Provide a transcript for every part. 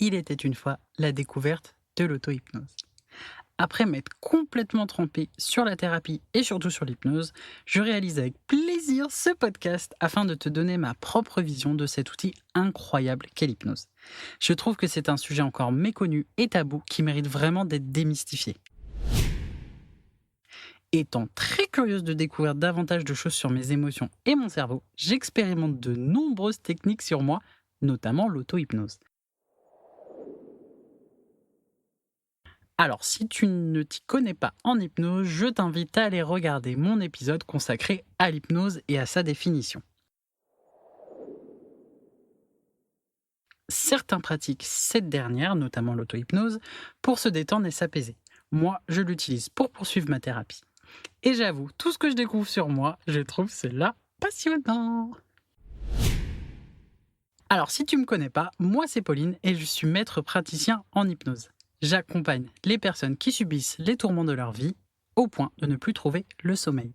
il était une fois la découverte de l'auto-hypnose. Après m'être complètement trempé sur la thérapie et surtout sur l'hypnose, je réalise avec plaisir ce podcast afin de te donner ma propre vision de cet outil incroyable qu'est l'hypnose. Je trouve que c'est un sujet encore méconnu et tabou qui mérite vraiment d'être démystifié. Étant très curieuse de découvrir davantage de choses sur mes émotions et mon cerveau, j'expérimente de nombreuses techniques sur moi, notamment l'auto-hypnose. Alors, si tu ne t'y connais pas en hypnose, je t'invite à aller regarder mon épisode consacré à l'hypnose et à sa définition. Certains pratiquent cette dernière, notamment l'auto-hypnose, pour se détendre et s'apaiser. Moi, je l'utilise pour poursuivre ma thérapie. Et j'avoue, tout ce que je découvre sur moi, je trouve cela passionnant. Alors, si tu ne me connais pas, moi c'est Pauline et je suis maître praticien en hypnose. J'accompagne les personnes qui subissent les tourments de leur vie au point de ne plus trouver le sommeil.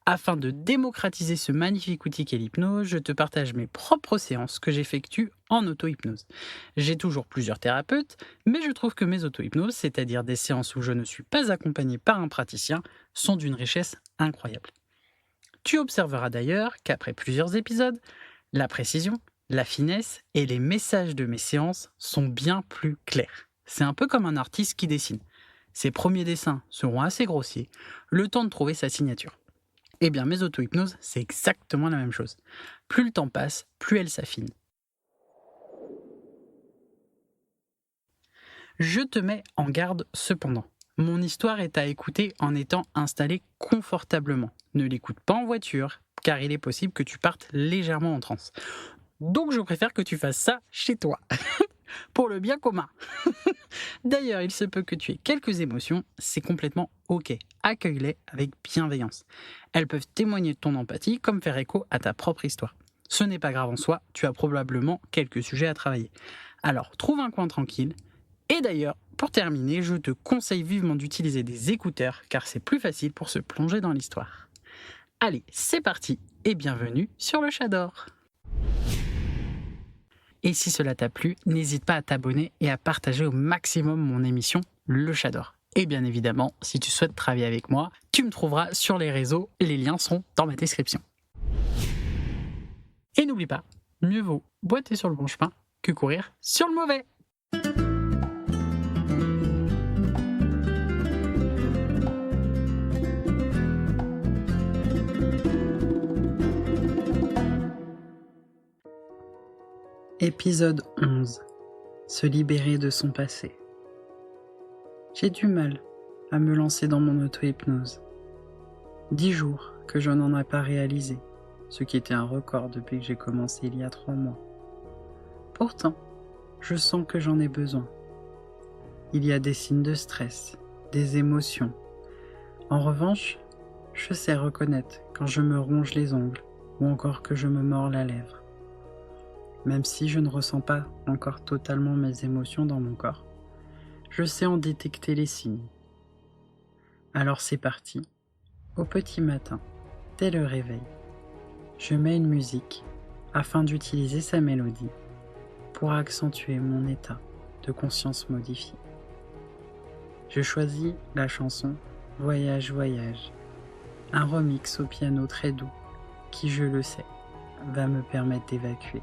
Afin de démocratiser ce magnifique outil qu'est l'hypnose, je te partage mes propres séances que j'effectue en auto-hypnose. J'ai toujours plusieurs thérapeutes, mais je trouve que mes auto-hypnoses, c'est-à-dire des séances où je ne suis pas accompagné par un praticien, sont d'une richesse incroyable. Tu observeras d'ailleurs qu'après plusieurs épisodes, la précision, la finesse et les messages de mes séances sont bien plus clairs. C'est un peu comme un artiste qui dessine. Ses premiers dessins seront assez grossiers, le temps de trouver sa signature. Eh bien, mes auto-hypnoses, c'est exactement la même chose. Plus le temps passe, plus elles s'affinent. Je te mets en garde cependant. Mon histoire est à écouter en étant installé confortablement. Ne l'écoute pas en voiture, car il est possible que tu partes légèrement en transe. Donc je préfère que tu fasses ça chez toi, pour le bien commun. D'ailleurs, il se peut que tu aies quelques émotions, c'est complètement ok. Accueille-les avec bienveillance. Elles peuvent témoigner de ton empathie, comme faire écho à ta propre histoire. Ce n'est pas grave en soi, tu as probablement quelques sujets à travailler. Alors, trouve un coin tranquille. Et d'ailleurs, pour terminer, je te conseille vivement d'utiliser des écouteurs, car c'est plus facile pour se plonger dans l'histoire. Allez, c'est parti, et bienvenue sur le Chat d'Or. Et si cela t'a plu, n'hésite pas à t'abonner et à partager au maximum mon émission Le Chat d'Or. Et bien évidemment, si tu souhaites travailler avec moi, tu me trouveras sur les réseaux, les liens sont dans ma description. Et n'oublie pas, mieux vaut boiter sur le bon chemin que courir sur le mauvais. Épisode 11. Se libérer de son passé. J'ai du mal à me lancer dans mon auto-hypnose. 10 jours que je n'en ai pas réalisé, ce qui était un record depuis que j'ai commencé il y a 3 mois. Pourtant, je sens que j'en ai besoin. Il y a des signes de stress, des émotions. En revanche, je sais reconnaître quand je me ronge les ongles ou encore que je me mords la lèvre. Même si je ne ressens pas encore totalement mes émotions dans mon corps, je sais en détecter les signes. Alors c'est parti, au petit matin, dès le réveil, je mets une musique afin d'utiliser sa mélodie pour accentuer mon état de conscience modifié. Je choisis la chanson Voyage, Voyage, un remix au piano très doux qui, je le sais, va me permettre d'évacuer.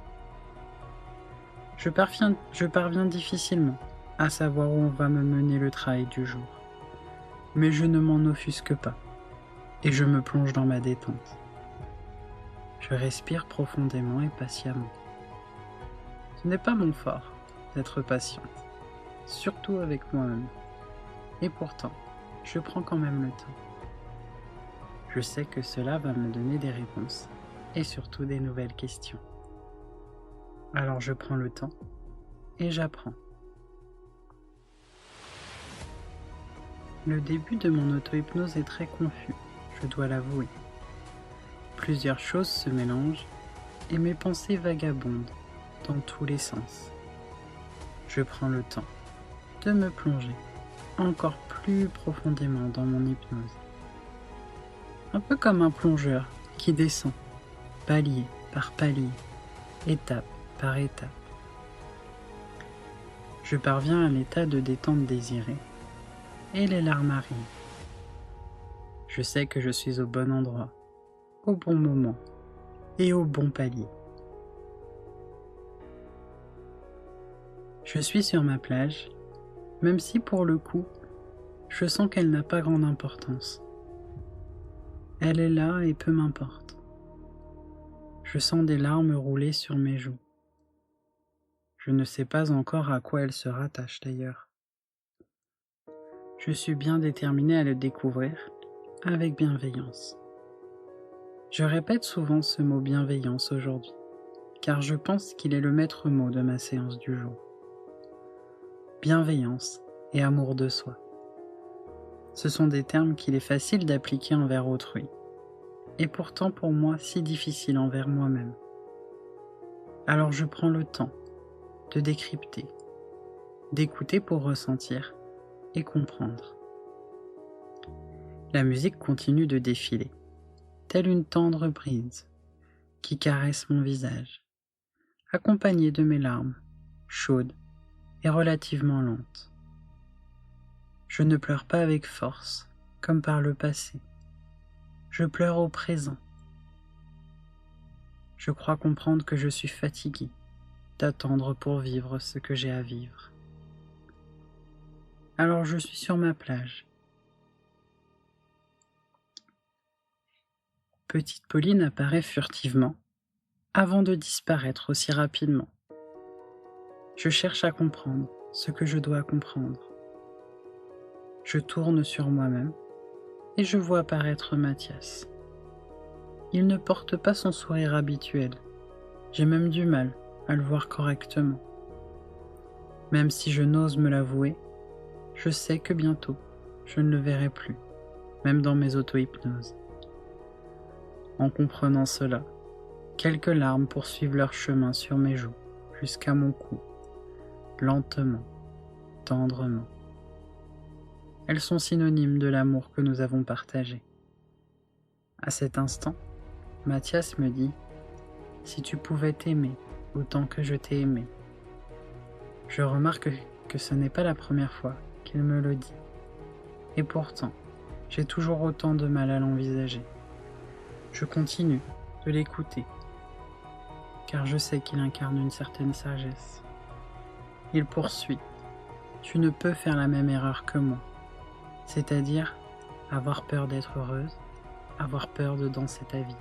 Je parviens difficilement à savoir où on va me mener le travail du jour. Mais je ne m'en offusque pas et je me plonge dans ma détente. Je respire profondément et patiemment. Ce n'est pas mon fort d'être patiente, surtout avec moi-même. Et pourtant, je prends quand même le temps. Je sais que cela va me donner des réponses et surtout des nouvelles questions. Alors je prends le temps et j'apprends. Le début de mon auto-hypnose est très confus, je dois l'avouer. Plusieurs choses se mélangent et mes pensées vagabondent dans tous les sens. Je prends le temps de me plonger encore plus profondément dans mon hypnose. Un peu comme un plongeur qui descend, palier par palier, étape par étapes. Je parviens à l'état de détente désiré, et les larmes arrivent. Je sais que je suis au bon endroit, au bon moment et au bon palier. Je suis sur ma plage, même si pour le coup, je sens qu'elle n'a pas grande importance. Elle est là et peu m'importe. Je sens des larmes rouler sur mes joues. Je ne sais pas encore à quoi elles se rattachent d'ailleurs. Je suis bien déterminé à le découvrir avec bienveillance. Je répète souvent ce mot bienveillance aujourd'hui, car je pense qu'il est le maître mot de ma séance du jour. Bienveillance et amour de soi. Ce sont des termes qu'il est facile d'appliquer envers autrui, et pourtant pour moi si difficile envers moi-même. Alors je prends le temps de décrypter, d'écouter pour ressentir et comprendre. La musique continue de défiler, telle une tendre brise qui caresse mon visage, accompagnée de mes larmes, chaudes et relativement lentes. Je ne pleure pas avec force, comme par le passé. Je pleure au présent. Je crois comprendre que je suis fatigué d'attendre pour vivre ce que j'ai à vivre. Alors je suis sur ma plage. Petite Pauline apparaît furtivement, avant de disparaître aussi rapidement. Je cherche à comprendre ce que je dois comprendre. Je tourne sur moi-même et je vois apparaître Mathias. Il ne porte pas son sourire habituel. J'ai même du mal à le voir correctement. Même si je n'ose me l'avouer, je sais que bientôt, je ne le verrai plus, même dans mes auto-hypnoses. En comprenant cela, quelques larmes poursuivent leur chemin sur mes joues, jusqu'à mon cou, lentement, tendrement. Elles sont synonymes de l'amour que nous avons partagé. À cet instant, Mathias me dit « Si tu pouvais t'aimer autant que je t'ai aimé ». Je remarque que ce n'est pas la première fois qu'il me le dit. Et pourtant, j'ai toujours autant de mal à l'envisager. Je continue de l'écouter, car je sais qu'il incarne une certaine sagesse. Il poursuit « Tu ne peux faire la même erreur que moi, c'est-à-dire avoir peur d'être heureuse, avoir peur de danser ta vie.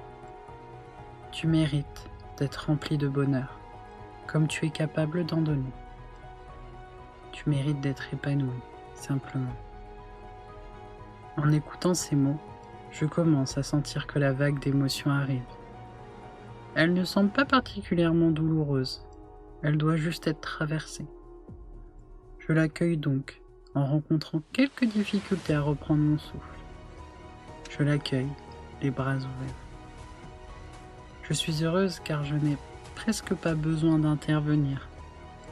Tu mérites d'être remplie de bonheur, comme tu es capable d'en donner. Tu mérites d'être épanouie, simplement. » En écoutant ces mots, je commence à sentir que la vague d'émotions arrive. Elle ne semble pas particulièrement douloureuse, elle doit juste être traversée. Je l'accueille donc, en rencontrant quelques difficultés à reprendre mon souffle. Je l'accueille, les bras ouverts. Je suis heureuse car je n'ai presque pas besoin d'intervenir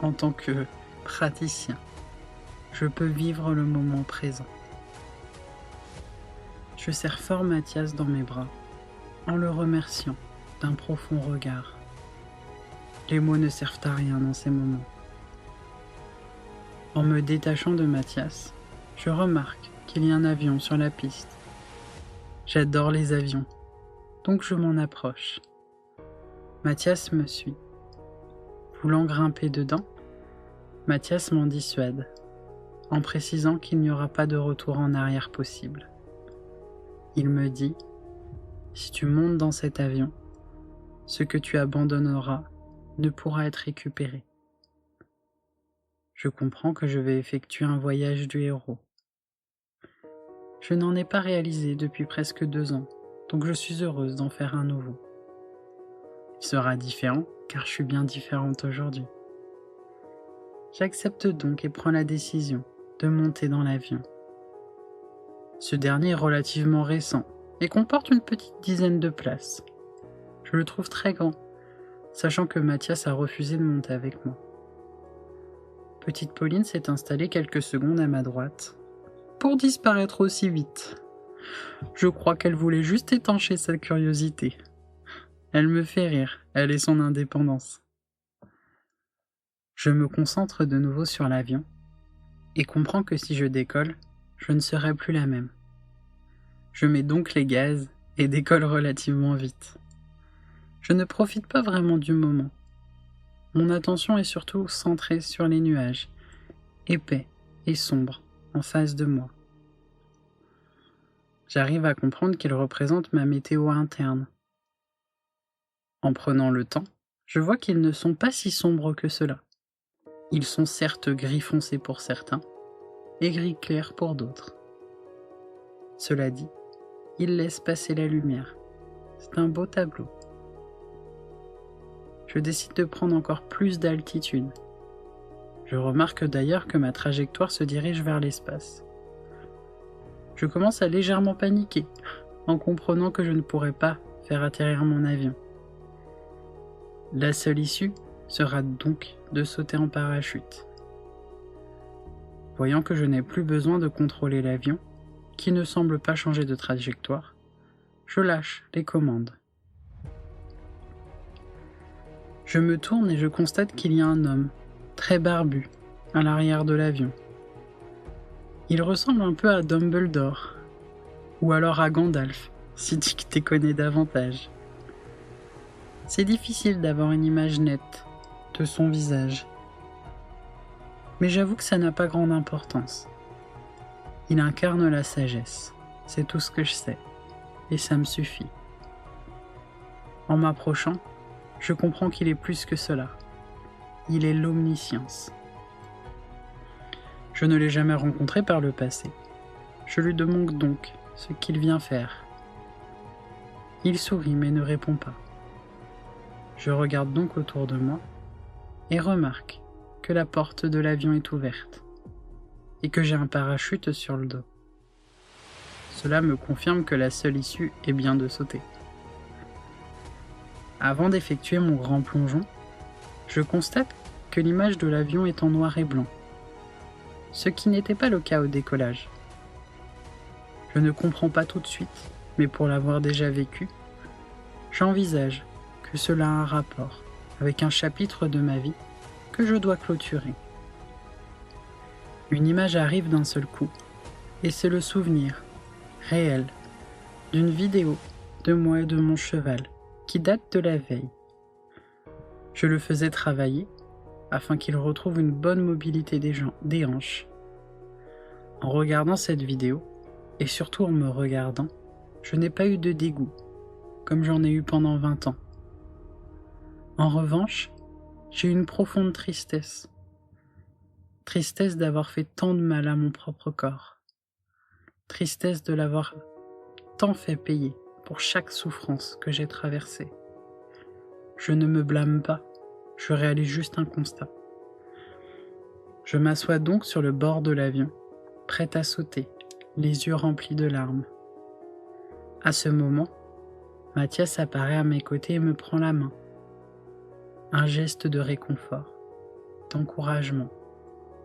en tant que praticien. Je peux vivre le moment présent. Je serre fort Mathias dans mes bras, en le remerciant d'un profond regard. Les mots ne servent à rien dans ces moments. En me détachant de Mathias, je remarque qu'il y a un avion sur la piste. J'adore les avions, donc je m'en approche. Mathias me suit. Voulant grimper dedans, Mathias m'en dissuade, en précisant qu'il n'y aura pas de retour en arrière possible. Il me dit « Si tu montes dans cet avion, ce que tu abandonneras ne pourra être récupéré. » Je comprends que je vais effectuer un voyage du héros. Je n'en ai pas réalisé depuis presque 2 ans, donc je suis heureuse d'en faire un nouveau. Il sera différent, car je suis bien différente aujourd'hui. J'accepte donc et prends la décision de monter dans l'avion. Ce dernier est relativement récent et comporte une petite dizaine de places. Je le trouve très grand, sachant que Mathias a refusé de monter avec moi. Petite Pauline s'est installée quelques secondes à ma droite, pour disparaître aussi vite. Je crois qu'elle voulait juste étancher sa curiosité. Elle me fait rire, elle et son indépendance. Je me concentre de nouveau sur l'avion et comprends que si je décolle, je ne serai plus la même. Je mets donc les gaz et décolle relativement vite. Je ne profite pas vraiment du moment. Mon attention est surtout centrée sur les nuages, épais et sombres, en face de moi. J'arrive à comprendre qu'ils représentent ma météo interne. En prenant le temps, je vois qu'ils ne sont pas si sombres que cela. Ils sont certes gris foncé pour certains, et gris clair pour d'autres. Cela dit, ils laissent passer la lumière. C'est un beau tableau. Je décide de prendre encore plus d'altitude. Je remarque d'ailleurs que ma trajectoire se dirige vers l'espace. Je commence à légèrement paniquer, en comprenant que je ne pourrai pas faire atterrir mon avion. La seule issue sera donc de sauter en parachute. Voyant que je n'ai plus besoin de contrôler l'avion, qui ne semble pas changer de trajectoire, je lâche les commandes. Je me tourne et je constate qu'il y a un homme, très barbu, à l'arrière de l'avion. Il ressemble un peu à Dumbledore, ou alors à Gandalf, si tu t'y connais davantage. C'est difficile d'avoir une image nette de son visage, mais j'avoue que ça n'a pas grande importance. Il incarne la sagesse, c'est tout ce que je sais, et ça me suffit. En m'approchant, je comprends qu'il est plus que cela. Il est l'omniscience. Je ne l'ai jamais rencontré par le passé. Je lui demande donc ce qu'il vient faire. Il sourit mais ne répond pas. Je regarde donc autour de moi et remarque que la porte de l'avion est ouverte et que j'ai un parachute sur le dos. Cela me confirme que la seule issue est bien de sauter. Avant d'effectuer mon grand plongeon, je constate que l'image de l'avion est en noir et blanc, ce qui n'était pas le cas au décollage. Je ne comprends pas tout de suite, mais pour l'avoir déjà vécu, j'envisage que cela a un rapport avec un chapitre de ma vie que je dois clôturer. Une image arrive d'un seul coup, et c'est le souvenir, réel, d'une vidéo de moi et de mon cheval, qui date de la veille. Je le faisais travailler afin qu'il retrouve une bonne mobilité des hanches. En regardant cette vidéo, et surtout en me regardant, je n'ai pas eu de dégoût, comme j'en ai eu pendant 20 ans. En revanche, j'ai eu une profonde tristesse. Tristesse d'avoir fait tant de mal à mon propre corps. Tristesse de l'avoir tant fait payer pour chaque souffrance que j'ai traversée. Je ne me blâme pas, je réalise juste un constat. Je m'assois donc sur le bord de l'avion, prête à sauter, les yeux remplis de larmes. À ce moment, Mathias apparaît à mes côtés et me prend la main. Un geste de réconfort, d'encouragement,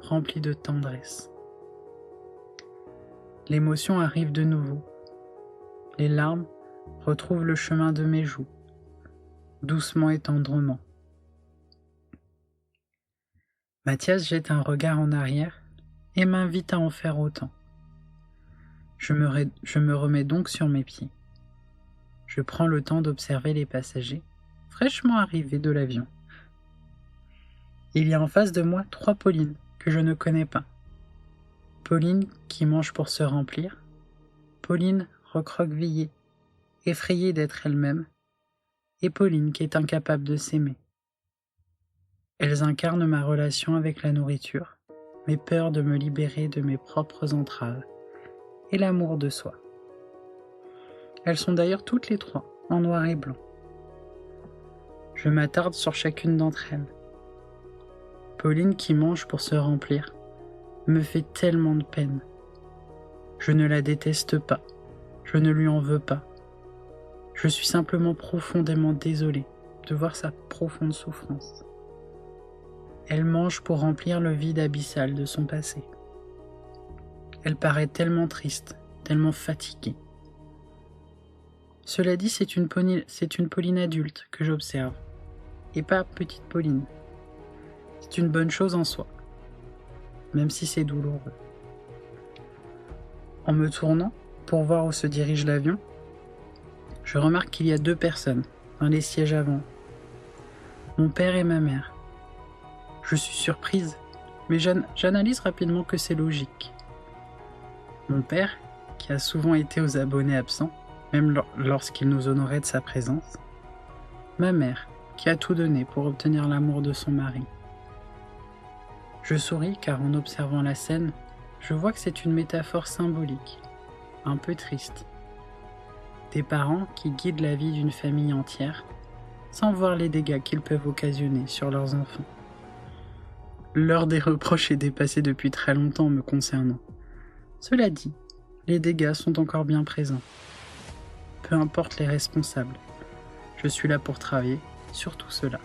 rempli de tendresse. L'émotion arrive de nouveau. Les larmes retrouvent le chemin de mes joues, doucement et tendrement. Mathias jette un regard en arrière et m'invite à en faire autant. Je me remets donc sur mes pieds. Je prends le temps d'observer les passagers, fraîchement arrivés de l'avion. Il y a en face de moi 3 Paulines que je ne connais pas. Pauline qui mange pour se remplir, Pauline recroquevillée, effrayée d'être elle-même, et Pauline qui est incapable de s'aimer. Elles incarnent ma relation avec la nourriture, mes peurs de me libérer de mes propres entraves, et l'amour de soi. Elles sont d'ailleurs toutes les 3 en noir et blanc. Je m'attarde sur chacune d'entre elles. Pauline qui mange pour se remplir me fait tellement de peine. Je ne la déteste pas, je ne lui en veux pas. Je suis simplement profondément désolé de voir sa profonde souffrance. Elle mange pour remplir le vide abyssal de son passé. Elle paraît tellement triste, tellement fatiguée. Cela dit, c'est une Pauline adulte que j'observe, et pas petite Pauline. C'est une bonne chose en soi, même si c'est douloureux. En me tournant pour voir où se dirige l'avion, je remarque qu'il y a 2 personnes dans les sièges avant. Mon père et ma mère. Je suis surprise, mais j'analyse rapidement que c'est logique. Mon père, qui a souvent été aux abonnés absents, même lorsqu'il nous honorait de sa présence. Ma mère, qui a tout donné pour obtenir l'amour de son mari. Je souris car en observant la scène, je vois que c'est une métaphore symbolique, un peu triste. Des parents qui guident la vie d'une famille entière, sans voir les dégâts qu'ils peuvent occasionner sur leurs enfants. L'heure des reproches est dépassée depuis très longtemps me concernant. Cela dit, les dégâts sont encore bien présents. Peu importe les responsables, je suis là pour travailler sur tout cela,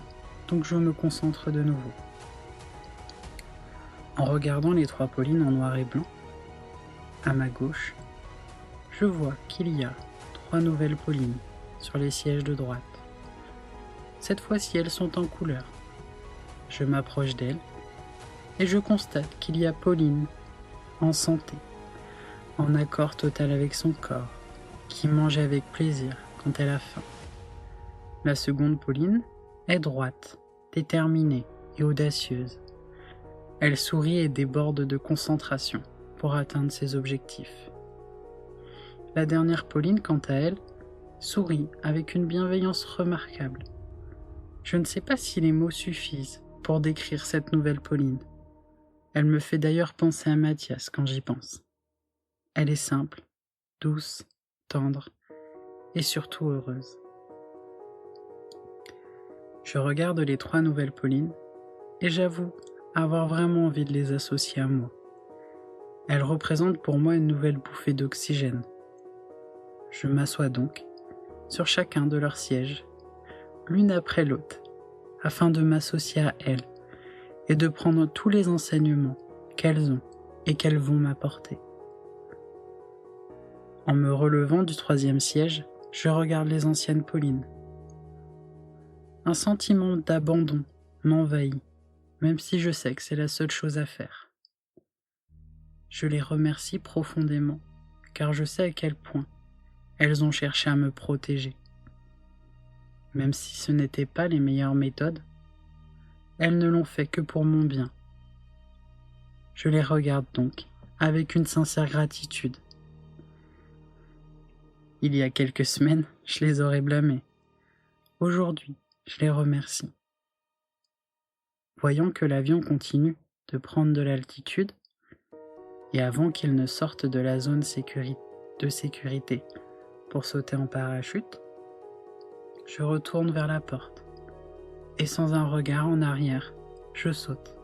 donc je me concentre de nouveau. En regardant les 3 Paulines en noir et blanc, à ma gauche, je vois qu'il y a 3 nouvelles Paulines sur les sièges de droite. Cette fois-ci, elles sont en couleur. Je m'approche d'elles et je constate qu'il y a Pauline en santé, en accord total avec son corps, qui mange avec plaisir quand elle a faim. La seconde Pauline est droite, déterminée et audacieuse. Elle sourit et déborde de concentration pour atteindre ses objectifs. La dernière Pauline, quant à elle, sourit avec une bienveillance remarquable. Je ne sais pas si les mots suffisent pour décrire cette nouvelle Pauline. Elle me fait d'ailleurs penser à Mathias quand j'y pense. Elle est simple, douce, tendre et surtout heureuse. Je regarde les 3 nouvelles Paulines et j'avoue avoir vraiment envie de les associer à moi. Elles représentent pour moi une nouvelle bouffée d'oxygène. Je m'assois donc sur chacun de leurs sièges, l'une après l'autre, afin de m'associer à elles et de prendre tous les enseignements qu'elles ont et qu'elles vont m'apporter. En me relevant du 3e siège, je regarde les anciennes Paulines. Un sentiment d'abandon m'envahit, même si je sais que c'est la seule chose à faire. Je les remercie profondément, car je sais à quel point elles ont cherché à me protéger. Même si ce n'étaient pas les meilleures méthodes, elles ne l'ont fait que pour mon bien. Je les regarde donc avec une sincère gratitude. Il y a quelques semaines, je les aurais blâmées. Aujourd'hui, je les remercie. Voyant que l'avion continue de prendre de l'altitude, et avant qu'il ne sorte de la zone de sécurité pour sauter en parachute, je retourne vers la porte, et sans un regard en arrière, je saute.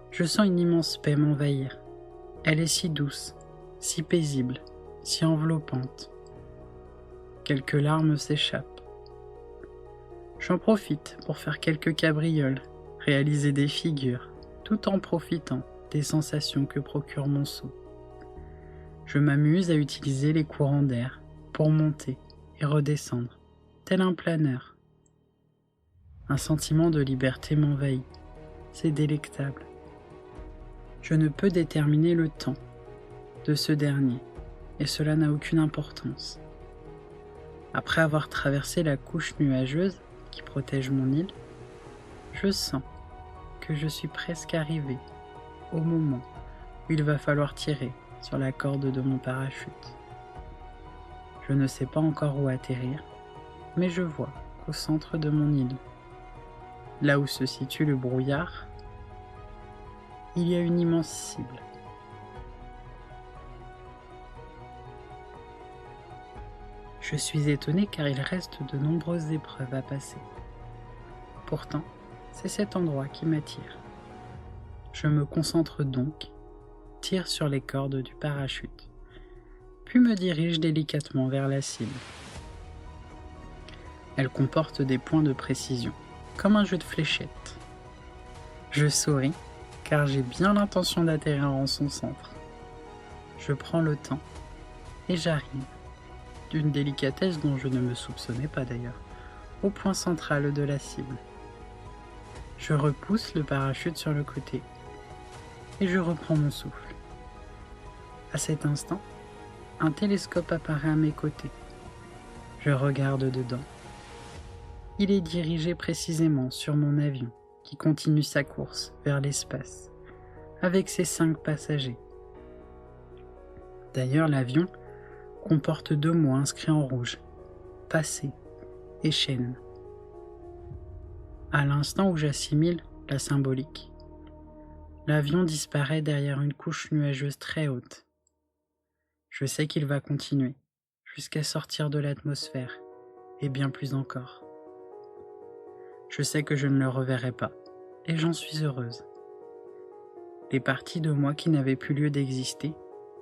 Je sens une immense paix m'envahir. Elle est si douce, si paisible, si enveloppante. Quelques larmes s'échappent. J'en profite pour faire quelques cabrioles, réaliser des figures, tout en profitant des sensations que procure mon saut. Je m'amuse à utiliser les courants d'air pour monter et redescendre, tel un planeur. Un sentiment de liberté m'envahit. C'est délectable. Je ne peux déterminer le temps de ce dernier, et cela n'a aucune importance. Après avoir traversé la couche nuageuse qui protège mon île, je sens que je suis presque arrivé au moment où il va falloir tirer sur la corde de mon parachute. Je ne sais pas encore où atterrir, mais je vois qu'au centre de mon île, là où se situe le brouillard, il y a une immense cible. Je suis étonné car il reste de nombreuses épreuves à passer. Pourtant, c'est cet endroit qui m'attire. Je me concentre donc, tire sur les cordes du parachute, puis me dirige délicatement vers la cible. Elle comporte des points de précision, comme un jeu de fléchettes. Je souris, car j'ai bien l'intention d'atterrir en son centre. Je prends le temps, et j'arrive, d'une délicatesse dont je ne me soupçonnais pas d'ailleurs, au point central de la cible. Je repousse le parachute sur le côté et je reprends mon souffle. À cet instant, un télescope apparaît à mes côtés. Je regarde dedans. Il est dirigé précisément sur mon avion qui continue sa course vers l'espace avec ses 5 passagers. D'ailleurs, l'avion comporte 2 mots inscrits en rouge, passé et chaîne. À l'instant où j'assimile la symbolique, l'avion disparaît derrière une couche nuageuse très haute. Je sais qu'il va continuer jusqu'à sortir de l'atmosphère et bien plus encore. Je sais que je ne le reverrai pas et j'en suis heureuse. Les parties de moi qui n'avaient plus lieu d'exister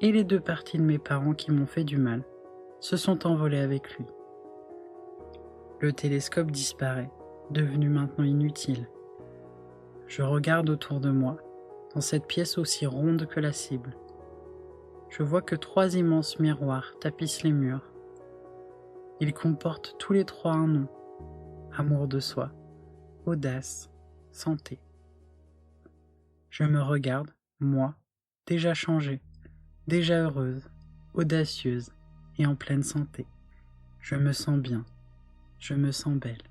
et les 2 parties de mes parents qui m'ont fait du mal se sont envolées avec lui. Le télescope disparaît, devenu maintenant inutile. Je regarde autour de moi, dans cette pièce aussi ronde que la cible. Je vois que 3 immenses miroirs tapissent les murs. Ils comportent tous les 3 un nom: amour de soi, audace, santé. Je me regarde, moi, déjà changée, déjà heureuse, audacieuse et en pleine santé. Je me sens bien, je me sens belle.